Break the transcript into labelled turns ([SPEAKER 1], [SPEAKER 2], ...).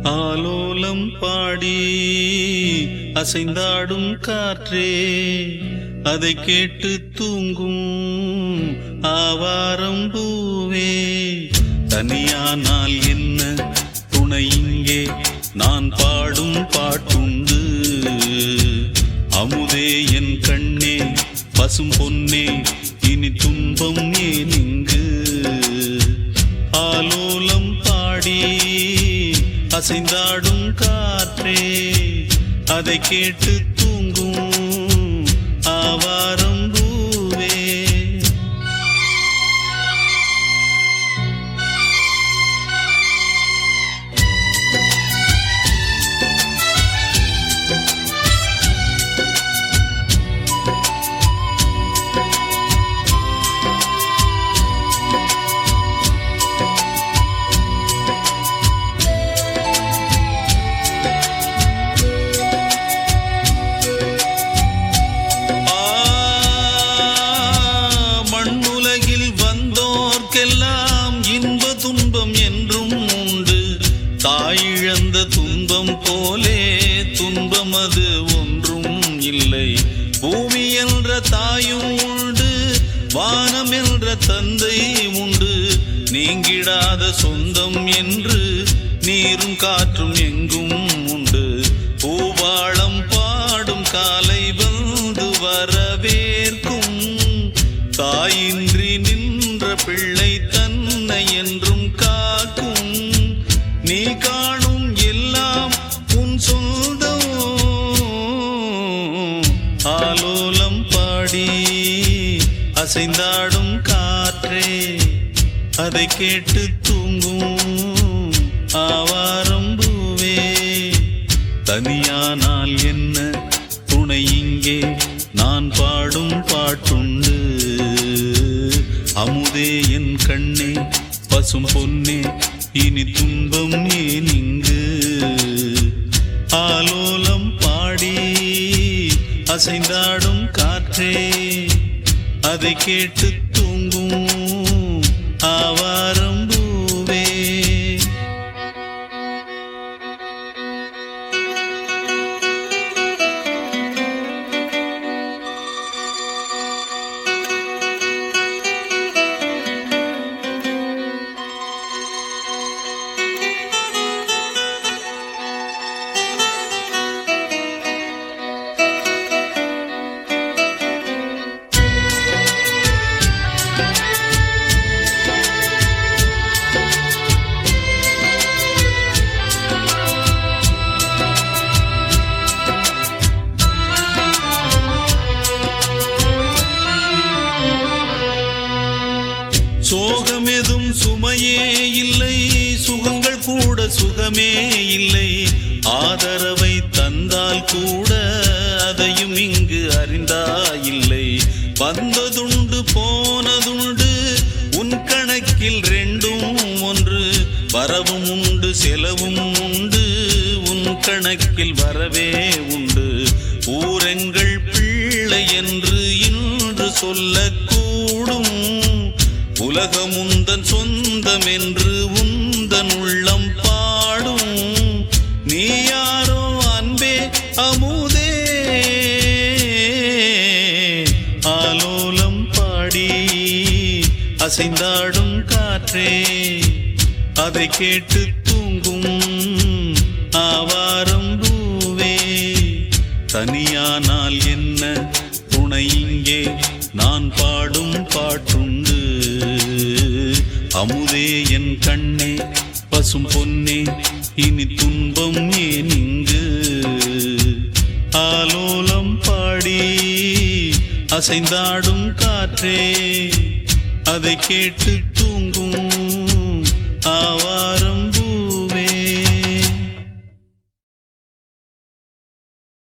[SPEAKER 1] ஆலோலம் பாடி அசைந்தாடும் காற்றே, அதை கேட்டு தூங்கும் ஆவாரம் பூவே. தனியானால் என்ன துணை இங்கே, நான் பாடும் பாட்டுண்டு. அமுதே என் கண்ணே, பசும் பொன்னே, இனி துன்பம் ஏன் இங்கு. ஆலோலம் பாடி அசைந்தாடும் காற்றே, அதை கேட்டு தூங்கும் ஆவாரம் பூவே. தாயிழந்த துன்பம் போலே துன்பம் அது ஒன்றும் இல்லை. பூமி என்ற தாயும் உண்டு, வானம் என்ற தந்தை உண்டு. நீங்கிடாத சொந்தம் என்று நீரும் காற்றும் எங்கும் உண்டு. பூவாளம் பாடும் காலை வந்து வரவேற்கும். தாயின்றி நின்ற பிள்ளை தன்னை என்றும் காக்கும். நீ காணும் எல்லாம் உன் சொந்தம். ஆலோலம் பாடி அசைந்தாடும் காற்றே, அதை கேட்டு தூங்கும் ஆவாரம் பூவே. தனியானால் என்ன துணை இங்கே, நான் பாடும் பாட்டுண்டு. அமுதே என் கண்ணே, பசும் பொன்னே, இனி துன்பம் ஏன் இங்கு. ஆலோலம் பாடி அசைந்தாடும் காற்றே, அதை கேட்டு தூங்கும் ஆவாரம் பூவே. சோகமெதும் சுமையே இல்லை, சுகங்கள் கூட சுகமே இல்லை. ஆதரவை தந்தால் கூட அதையும் இங்கு அறிந்தாயில்லை. வந்ததுண்டு போனதுண்டு, உன் கணக்கில் ரெண்டும் ஒன்று. வரவும் உண்டு செலவும் உண்டு, உன் கணக்கில் வரவே உண்டு. ஊரெங்கள் பிள்ளை என்று இன்று சொல்லக்கூடும். உலகம் உந்தன் சொந்தம் என்று உந்தன் உள்ளம் பாடும். நீ யாரோ அன்பே அமுதே. ஆலோலம் பாடி அசைந்தாடும் காற்றே, அதை கேட்டு தூங்கும் ஆவாரம் பூவே. தனியானால் என்ன துணை இங்கே, நான் பாடும் பாட்டுண்டு. அமுதே என் கண்ணே, பசும் பொன்னே, இனி துன்பம் ஏன் இங்கு. ஆலோலம் பாடி அசைந்தாடும் காற்றே, அதை கேட்டு தூங்கும் ஆவாரம்